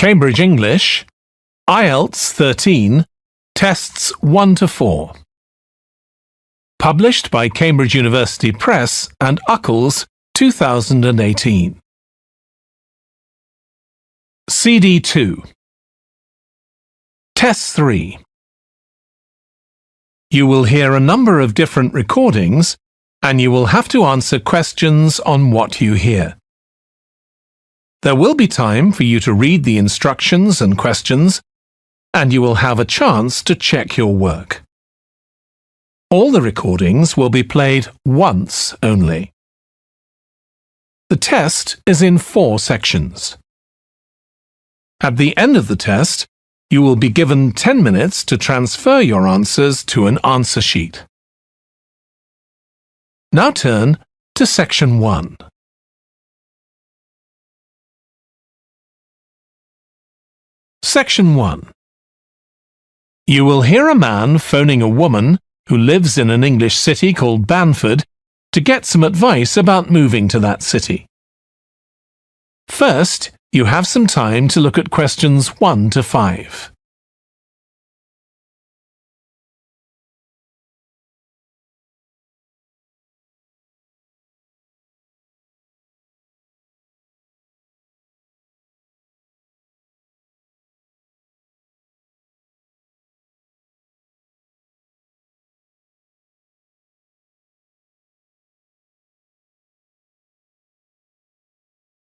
Cambridge English, IELTS 13, Tests 1 to 4. Published by Cambridge University Press and Uckles, 2018. CD 2. Test 3. You will hear a number of different recordings and you will have to answer questions on what you hear. There will be time for you to read the instructions and questions, and you will have a chance to check your work. All the recordings will be played once only. The test is in 4 sections. At the end of the test, you will be given 10 minutes to transfer your answers to an answer sheet. Now turn to Section 1. Section 1. You will hear a man phoning a woman who lives in an English city called Banford to get some advice about moving to that city. First, you have some time to look at questions 1 to 5.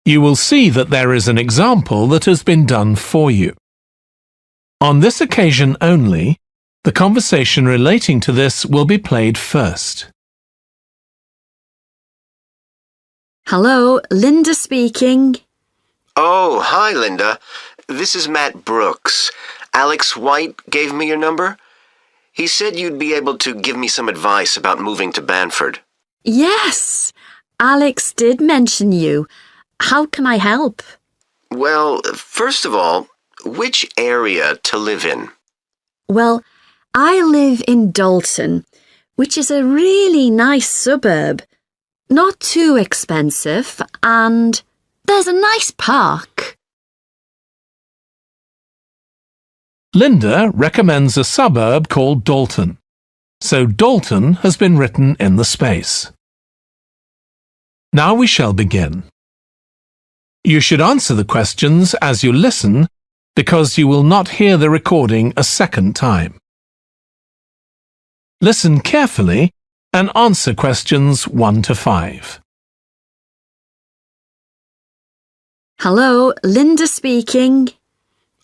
You will see that there is an example that has been done for you. On this occasion only, the conversation relating to this will be played first. Hello, Linda speaking. Oh, hi, Linda. This is Matt Brooks. Alex White gave me your number. He said you'd be able to give me some advice about moving to Banford. Yes, Alex did mention you. How can I help? Well, first of all, which area to live in? Well, I live in Dalton, which is a really nice suburb. Not too expensive, and there's a nice park. Linda recommends a suburb called Dalton, so Dalton has been written in the space. Now we shall begin. You should answer the questions as you listen because you will not hear the recording a second time. Listen carefully and answer questions 1 to 5. Hello, Linda speaking.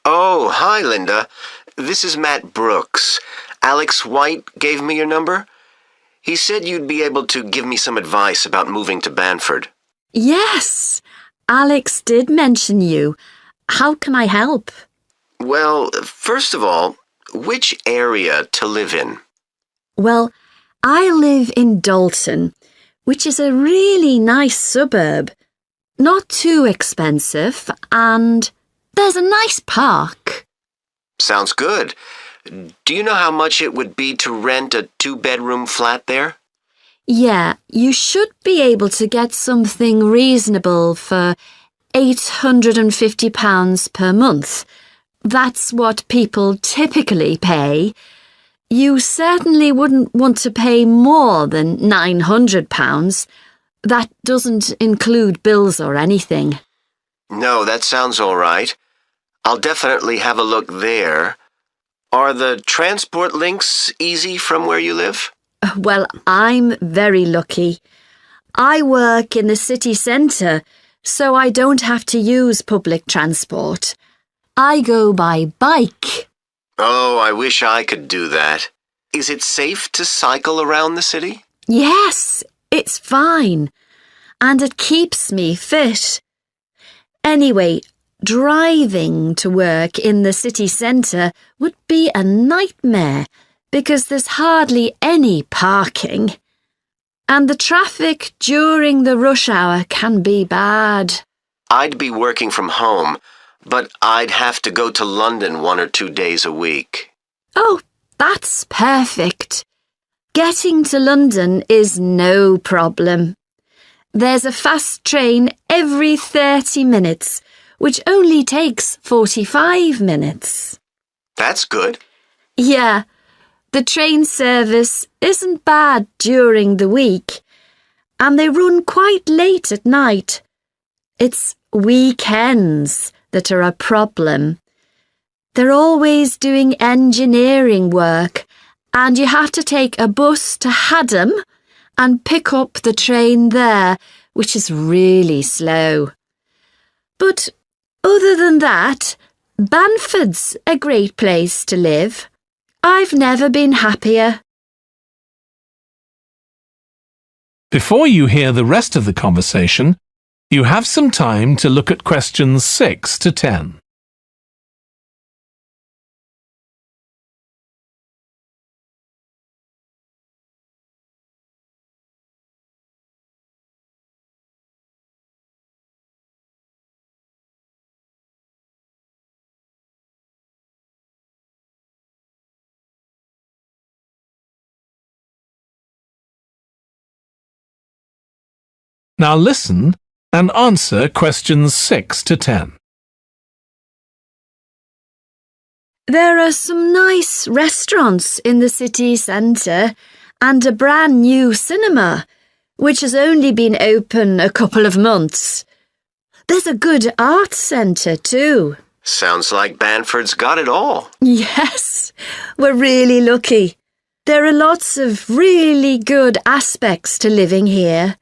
Oh, hi, Linda. This is Matt Brooks. Alex White gave me your number. He said you'd be able to give me some advice about moving to Banford. Yes, Alex did mention you. How can I help? Well, first of all, which area to live in? Well, I live in Dalton, which is a really nice suburb. Not too expensive, and there's a nice park. Sounds good. Do you know how much it would be to rent a 2-bedroom flat there? Yeah, you should be able to get something reasonable for £850 per month. That's what people typically pay. You certainly wouldn't want to pay more than £900. That doesn't include bills or anything. No, that sounds all right. I'll definitely have a look there. Are the transport links easy from where you live? Well, I'm very lucky. I work in the city centre, so I don't have to use public transport. I go by bike. Oh, I wish I could do that. Is it safe to cycle around the city? Yes, it's fine. And it keeps me fit. Anyway, driving to work in the city centre would be a nightmare because there's hardly any parking. And the traffic during the rush hour can be bad. I'd be working from home, but I'd have to go to London 1 or 2 days a week. Oh, that's perfect. Getting to London is no problem. There's a fast train every 30 minutes, which only takes 45 minutes. That's good. Yeah, the train service isn't bad during the week, and they run quite late at night. It's weekends that are a problem. They're always doing engineering work, and you have to take a bus to Haddam and pick up the train there, which is really slow. But other than that, Banford's a great place to live. I've never been happier. Before you hear the rest of the conversation, you have some time to look at questions 6 to 10. Now listen and answer questions 6 to 10. There are some nice restaurants in the city centre and a brand new cinema, which has only been open a couple of months. There's a good arts centre too. Sounds like Banford's got it all. Yes, we're really lucky. There are lots of really good aspects to living here.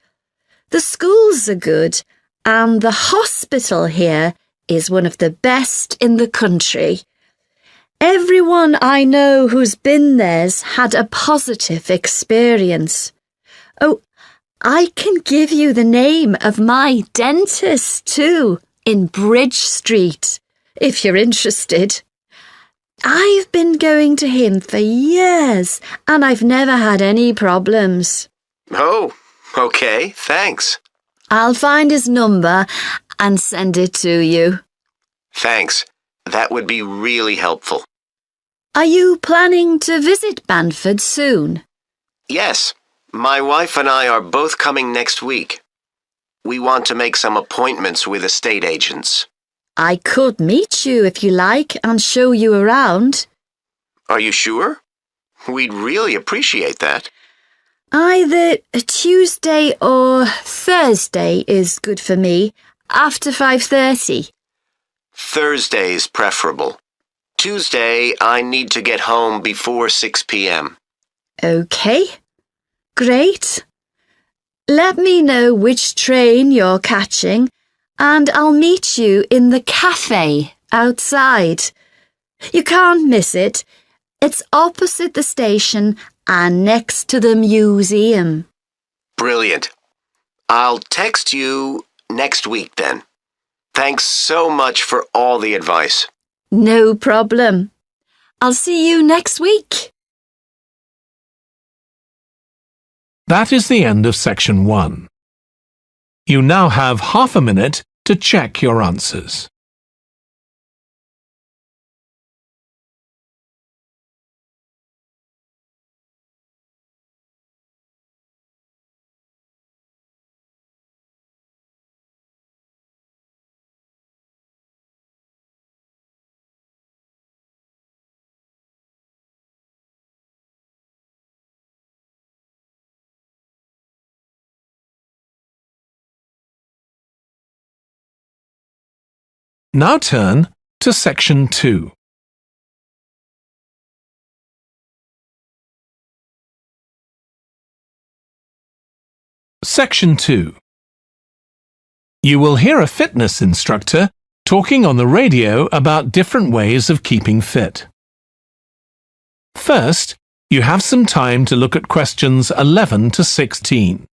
The schools are good, and the hospital here is one of the best in the country. Everyone I know who's been there's had a positive experience. Oh, I can give you the name of my dentist too, in Bridge Street, if you're interested. I've been going to him for years, and I've never had any problems. Oh, okay, thanks. I'll find his number and send it to you. Thanks. That would be really helpful. Are you planning to visit Banford soon? Yes, my wife and I are both coming next week. We want to make some appointments with estate agents. I could meet you if you like and show you around. Are you sure? We'd really appreciate that. Either Tuesday or Thursday is good for me, after 5:30. Thursday's preferable. Tuesday, I need to get home before 6 p.m. Okay, great. Let me know which train you're catching, and I'll meet you in the cafe outside. You can't miss it. It's opposite the station and next to the museum. Brilliant. I'll text you next week then. Thanks so much for all the advice. No problem. I'll see you next week. That is the end of section 1. You now have half a minute to check your answers. Now turn to section 2. Section 2. You will hear a fitness instructor talking on the radio about different ways of keeping fit. First, you have some time to look at questions 11 to 16.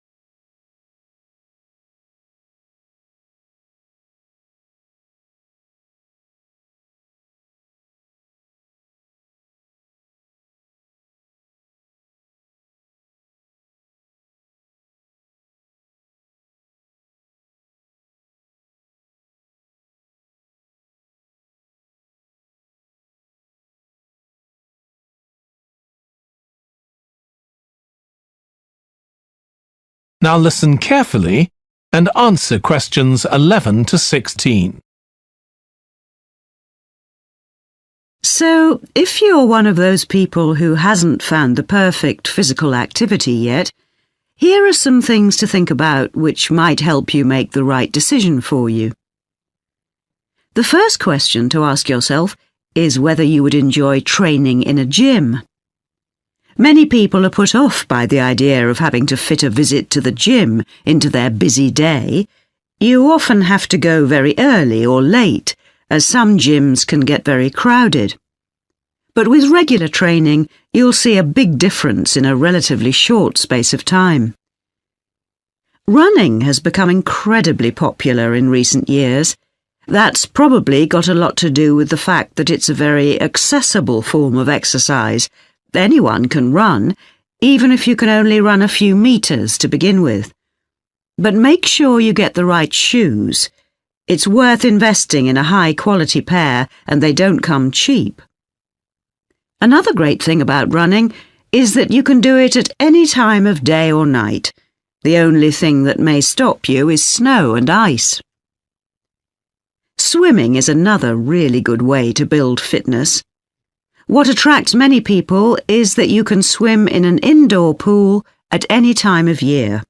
Now listen carefully and answer questions 11 to 16. So, if you're one of those people who hasn't found the perfect physical activity yet, here are some things to think about which might help you make the right decision for you. The first question to ask yourself is whether you would enjoy training in a gym. Many people are put off by the idea of having to fit a visit to the gym into their busy day. You often have to go very early or late, as some gyms can get very crowded. But with regular training, you'll see a big difference in a relatively short space of time. Running has become incredibly popular in recent years. That's probably got a lot to do with the fact that it's a very accessible form of exercise. Anyone can run, even if you can only run a few meters to begin with. But make sure you get the right shoes. It's worth investing in a high-quality pair, and they don't come cheap. Another great thing about running is that you can do it at any time of day or night. The only thing that may stop you is snow and ice. Swimming is another really good way to build fitness. What attracts many people is that you can swim in an indoor pool at any time of year.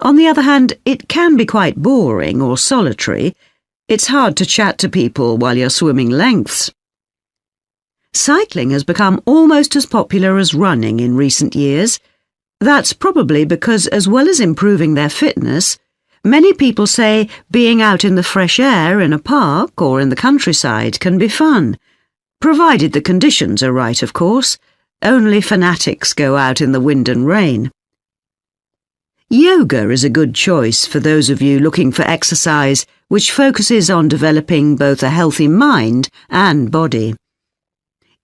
On the other hand, it can be quite boring or solitary. It's hard to chat to people while you're swimming lengths. Cycling has become almost as popular as running in recent years. That's probably because, as well as improving their fitness, many people say being out in the fresh air in a park or in the countryside can be fun, provided the conditions are right, of course. Only fanatics go out in the wind and rain. Yoga is a good choice for those of you looking for exercise which focuses on developing both a healthy mind and body.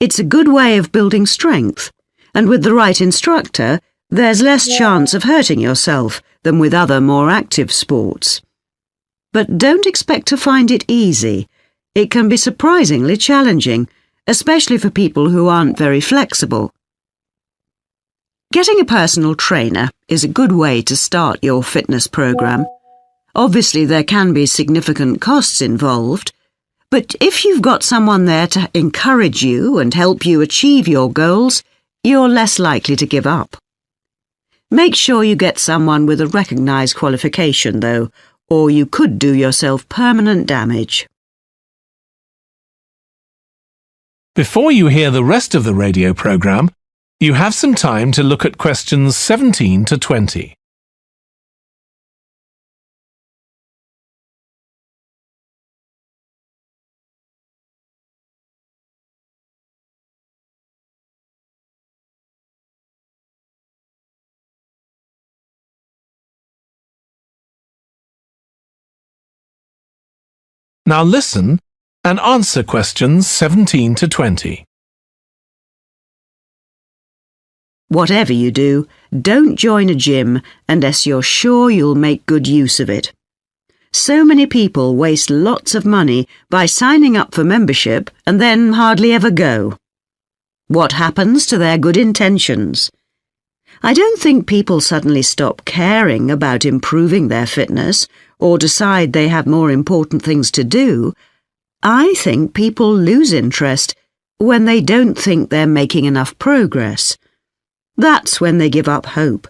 It's a good way of building strength, and with the right instructor, there's less chance of hurting yourself than with other more active sports. But don't expect to find it easy. It can be surprisingly challenging, especially for people who aren't very flexible. Getting a personal trainer is a good way to start your fitness program. Obviously, there can be significant costs involved, but if you've got someone there to encourage you and help you achieve your goals, you're less likely to give up. Make sure you get someone with a recognised qualification, though, or you could do yourself permanent damage. Before you hear the rest of the radio program, you have some time to look at questions 17 to 20. Now listen and answer questions 17 to 20. Whatever you do, don't join a gym unless you're sure you'll make good use of it. So many people waste lots of money by signing up for membership and then hardly ever go. What happens to their good intentions? I don't think people suddenly stop caring about improving their fitness or decide they have more important things to do. I think people lose interest when they don't think they're making enough progress. That's when they give up hope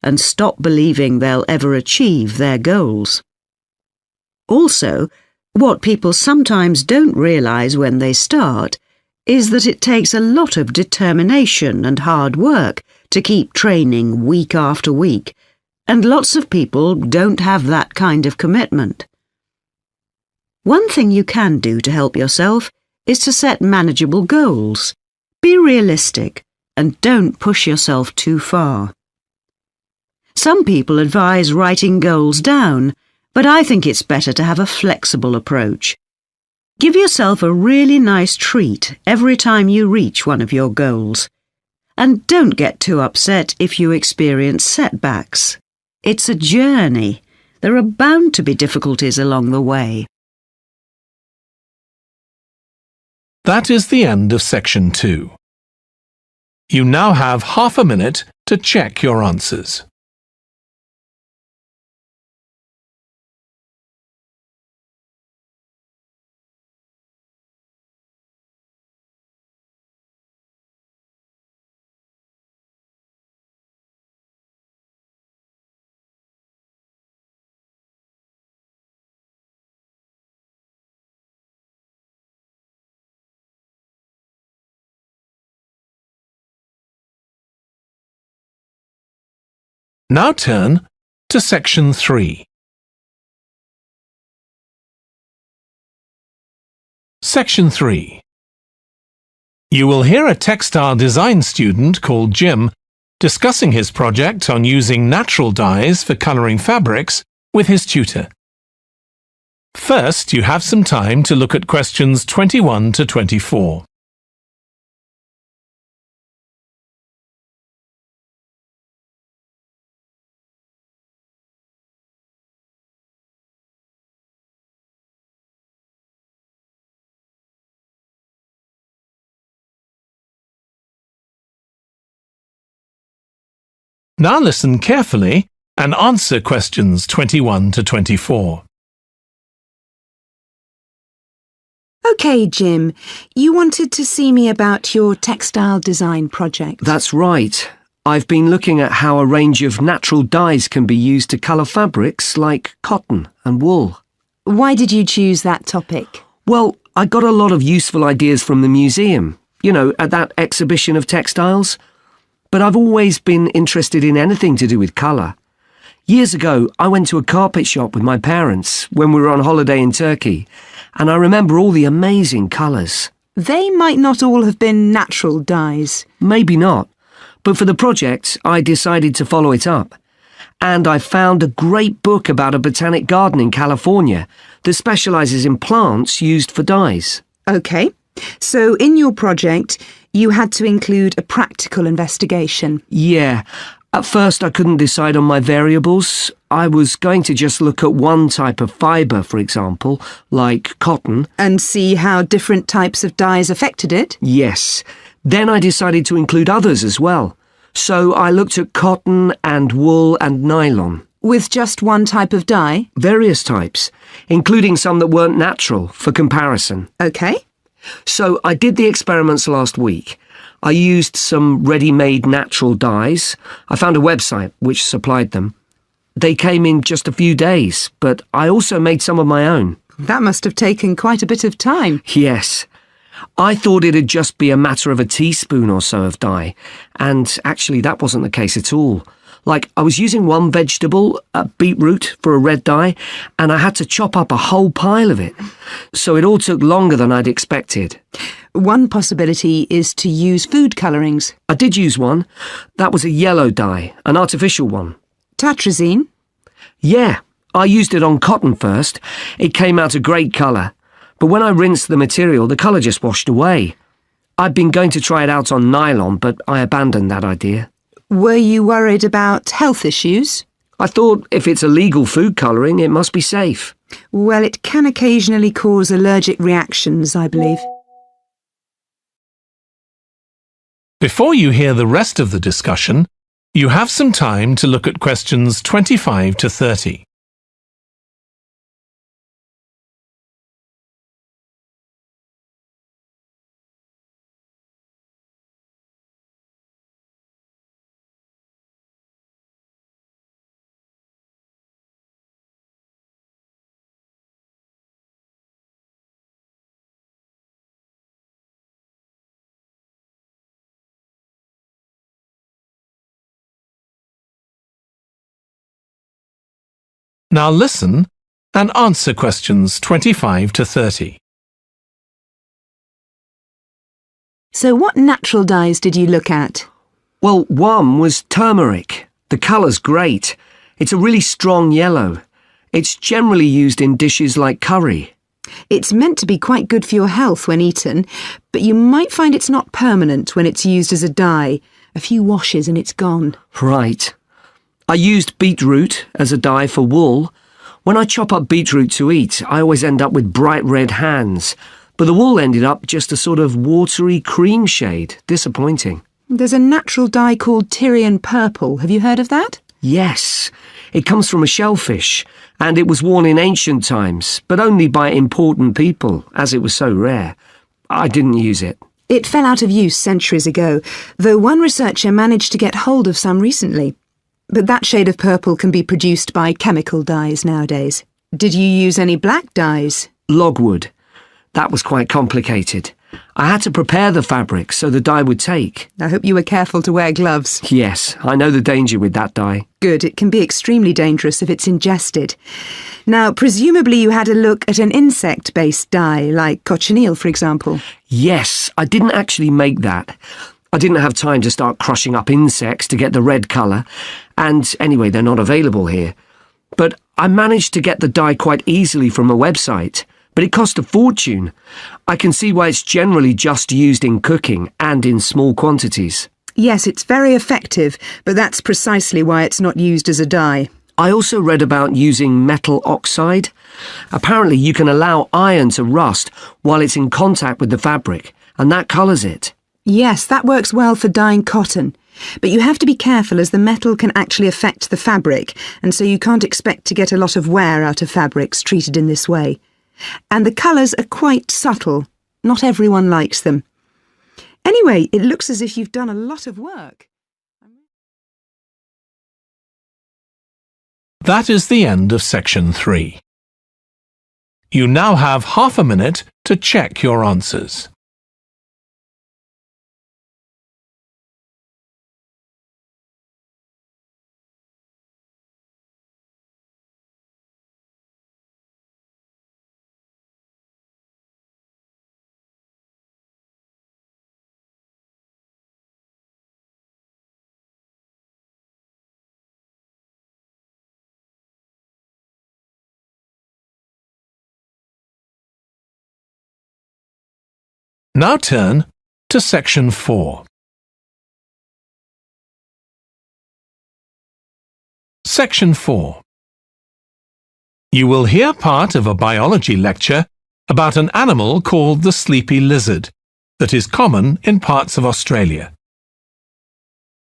and stop believing they'll ever achieve their goals. Also, what people sometimes don't realise when they start is that it takes a lot of determination and hard work to keep training week after week, and lots of people don't have that kind of commitment. One thing you can do to help yourself is to set manageable goals. Be realistic and don't push yourself too far. Some people advise writing goals down, but I think it's better to have a flexible approach. Give yourself a really nice treat every time you reach one of your goals. And don't get too upset if you experience setbacks. It's a journey. There are bound to be difficulties along the way. That is the end of section 2. You now have half a minute to check your answers. Now turn to Section 3. Section 3. You will hear a textile design student called Jim discussing his project on using natural dyes for colouring fabrics with his tutor. First, you have some time to look at questions 21 to 24. Now listen carefully and answer questions 21 to 24. OK, Jim, you wanted to see me about your textile design project. That's right. I've been looking at how a range of natural dyes can be used to colour fabrics like cotton and wool. Why did you choose that topic? Well, I got a lot of useful ideas from the museum, at that exhibition of textiles. But I've always been interested in anything to do with colour. Years ago, I went to a carpet shop with my parents when we were on holiday in Turkey, and I remember all the amazing colours. They might not all have been natural dyes. Maybe not, but for the project, I decided to follow it up. And I found a great book about a botanic garden in California that specialises in plants used for dyes. OK, so in your project, you had to include a practical investigation. Yeah. At first I couldn't decide on my variables. I was going to just look at one type of fibre, for example, like cotton. And see how different types of dyes affected it? Yes. Then I decided to include others as well. So I looked at cotton and wool and nylon. With just one type of dye? Various types, including some that weren't natural, for comparison. OK. So I did the experiments last week. I used some ready-made natural dyes. I found a website which supplied them. They came in just a few days, but I also made some of my own. That must have taken quite a bit of time. Yes. I thought it'd just be a matter of a teaspoon or so of dye, and actually that wasn't the case at all. Like, I was using one vegetable, a beetroot, for a red dye, and I had to chop up a whole pile of it. So it all took longer than I'd expected. One possibility is to use food colourings. I did use one. That was a yellow dye, an artificial one. Tatrazine? Yeah, I used it on cotton first. It came out a great colour. But when I rinsed the material, the colour just washed away. I'd been going to try it out on nylon, but I abandoned that idea. Were you worried about health issues? I thought if it's illegal food colouring, it must be safe. Well, it can occasionally cause allergic reactions, I believe. Before you hear the rest of the discussion, you have some time to look at questions 25 to 30. Now listen and answer questions 25 to 30. So what natural dyes did you look at? Well, one was turmeric. The colour's great. It's a really strong yellow. It's generally used in dishes like curry. It's meant to be quite good for your health when eaten, but you might find it's not permanent when it's used as a dye. A few washes and it's gone. Right. I used beetroot as a dye for wool. When I chop up beetroot to eat, I always end up with bright red hands. But the wool ended up just a sort of watery cream shade. Disappointing. There's a natural dye called Tyrian purple. Have you heard of that? Yes. It comes from a shellfish, and it was worn in ancient times, but only by important people, as it was so rare. I didn't use it. It fell out of use centuries ago, though one researcher managed to get hold of some recently. But that shade of purple can be produced by chemical dyes nowadays. Did you use any black dyes? Logwood. That was quite complicated. I had to prepare the fabric so the dye would take. I hope you were careful to wear gloves. Yes, I know the danger with that dye. Good, it can be extremely dangerous if it's ingested. Now, presumably you had a look at an insect-based dye, like cochineal, for example. Yes, I didn't actually make that. I didn't have time to start crushing up insects to get the red colour, and anyway, they're not available here. But I managed to get the dye quite easily from a website, but it cost a fortune. I can see why it's generally just used in cooking and in small quantities. Yes, it's very effective, but that's precisely why it's not used as a dye. I also read about using metal oxide. Apparently you can allow iron to rust while it's in contact with the fabric, and that colours it. Yes, that works well for dyeing cotton. But you have to be careful as the metal can actually affect the fabric, and so you can't expect to get a lot of wear out of fabrics treated in this way. And the colours are quite subtle. Not everyone likes them. Anyway, it looks as if you've done a lot of work. That is the end of section 3. You now have half a minute to check your answers. Now turn to section 4. Section 4. You will hear part of a biology lecture about an animal called the sleepy lizard that is common in parts of Australia.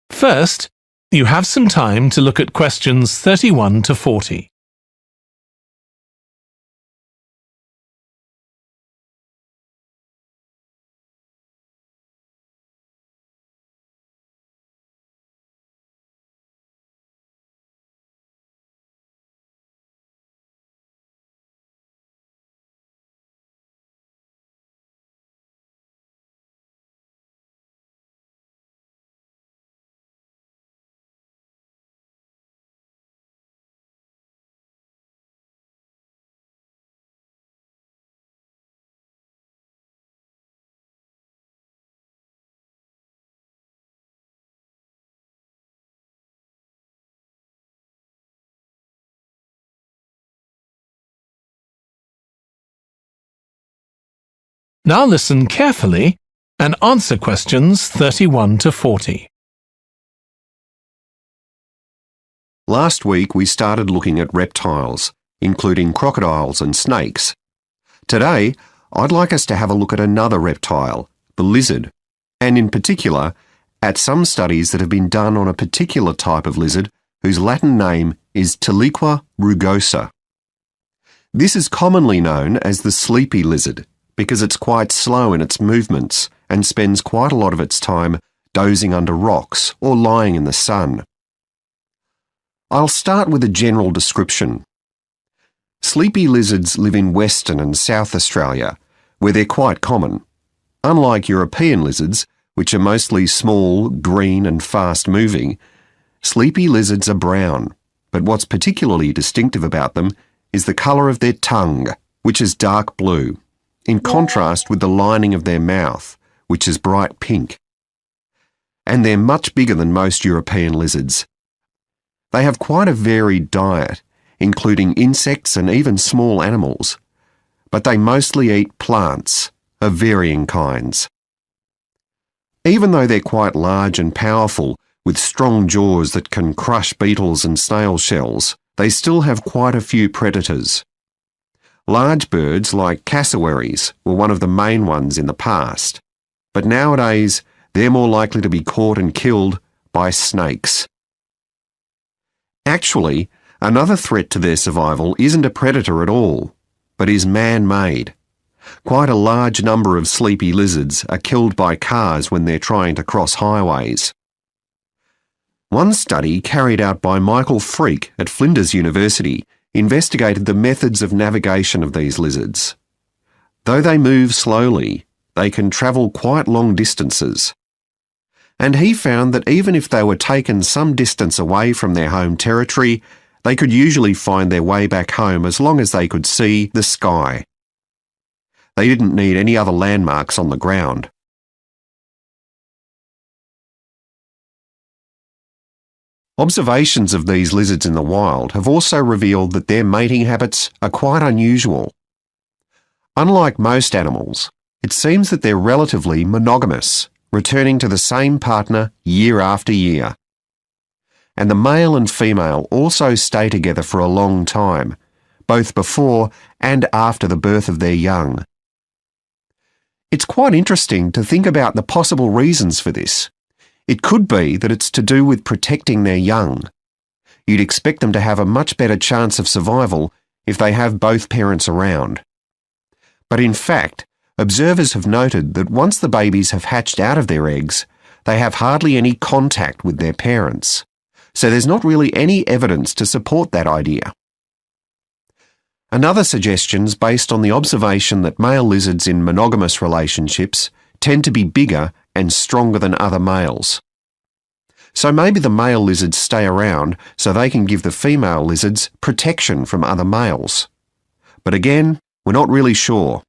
First, you have some time to look at questions 31 to 40. Now listen carefully and answer questions 31 to 40. Last week we started looking at reptiles, including crocodiles and snakes. Today, I'd like us to have a look at another reptile, the lizard, and in particular, at some studies that have been done on a particular type of lizard whose Latin name is Tiliqua rugosa. This is commonly known as the sleepy lizard, because it's quite slow in its movements and spends quite a lot of its time dozing under rocks or lying in the sun. I'll start with a general description. Sleepy lizards live in Western and South Australia, where they're quite common. Unlike European lizards, which are mostly small, green and fast-moving, sleepy lizards are brown, but what's particularly distinctive about them is the colour of their tongue, which is dark blue, in contrast with the lining of their mouth, which is bright pink. And they're much bigger than most European lizards. They have quite a varied diet, including insects and even small animals, but they mostly eat plants of varying kinds. Even though they're quite large and powerful, with strong jaws that can crush beetles and snail shells, they still have quite a few predators. Large birds like cassowaries were one of the main ones in the past, but nowadays they're more likely to be caught and killed by snakes. Actually, another threat to their survival isn't a predator at all, but is man-made. Quite a large number of sleepy lizards are killed by cars when they're trying to cross highways. One study carried out by Michael Freak at Flinders University investigated the methods of navigation of these lizards. Though they move slowly, they can travel quite long distances. And he found that even if they were taken some distance away from their home territory, they could usually find their way back home as long as they could see the sky. They didn't need any other landmarks on the ground. Observations of these lizards in the wild have also revealed that their mating habits are quite unusual. Unlike most animals, it seems that they're relatively monogamous, returning to the same partner year after year. And the male and female also stay together for a long time, both before and after the birth of their young. It's quite interesting to think about the possible reasons for this. It could be that it's to do with protecting their young. You'd expect them to have a much better chance of survival if they have both parents around. But in fact, observers have noted that once the babies have hatched out of their eggs, they have hardly any contact with their parents. So there's not really any evidence to support that idea. Another suggestion's based on the observation that male lizards in monogamous relationships tend to be bigger and stronger than other males. So maybe the male lizards stay around so they can give the female lizards protection from other males. But again, we're not really sure.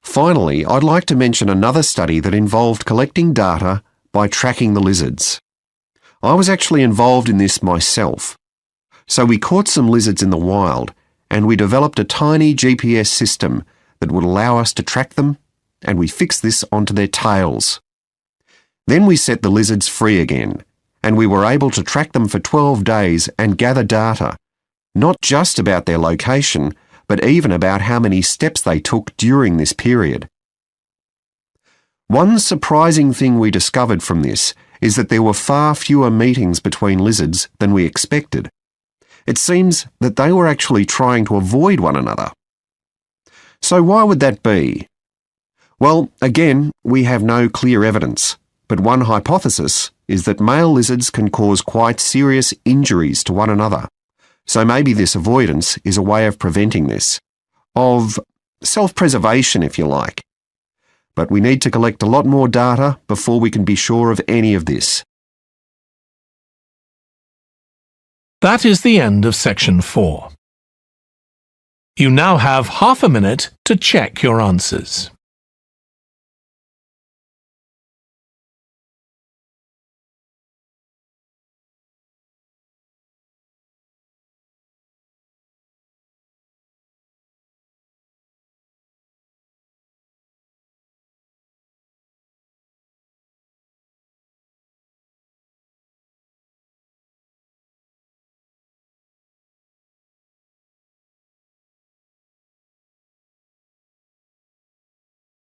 Finally, I'd like to mention another study that involved collecting data by tracking the lizards. I was actually involved in this myself. So we caught some lizards in the wild and we developed a tiny GPS system that would allow us to track them, and we fixed this onto their tails. Then we set the lizards free again, and we were able to track them for 12 days and gather data, not just about their location, but even about how many steps they took during this period. One surprising thing we discovered from this is that there were far fewer meetings between lizards than we expected. It seems that they were actually trying to avoid one another. So why would that be? Well, again, we have no clear evidence, but one hypothesis is that male lizards can cause quite serious injuries to one another. So maybe this avoidance is a way of preventing this, of self-preservation if you like. But we need to collect a lot more data before we can be sure of any of this. That is the end of section 4. You now have half a minute to check your answers.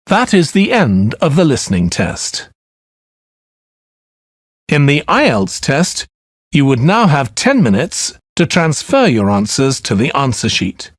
That is the end of the listening test. In the IELTS test, you would now have 10 minutes to transfer your answers to the answer sheet.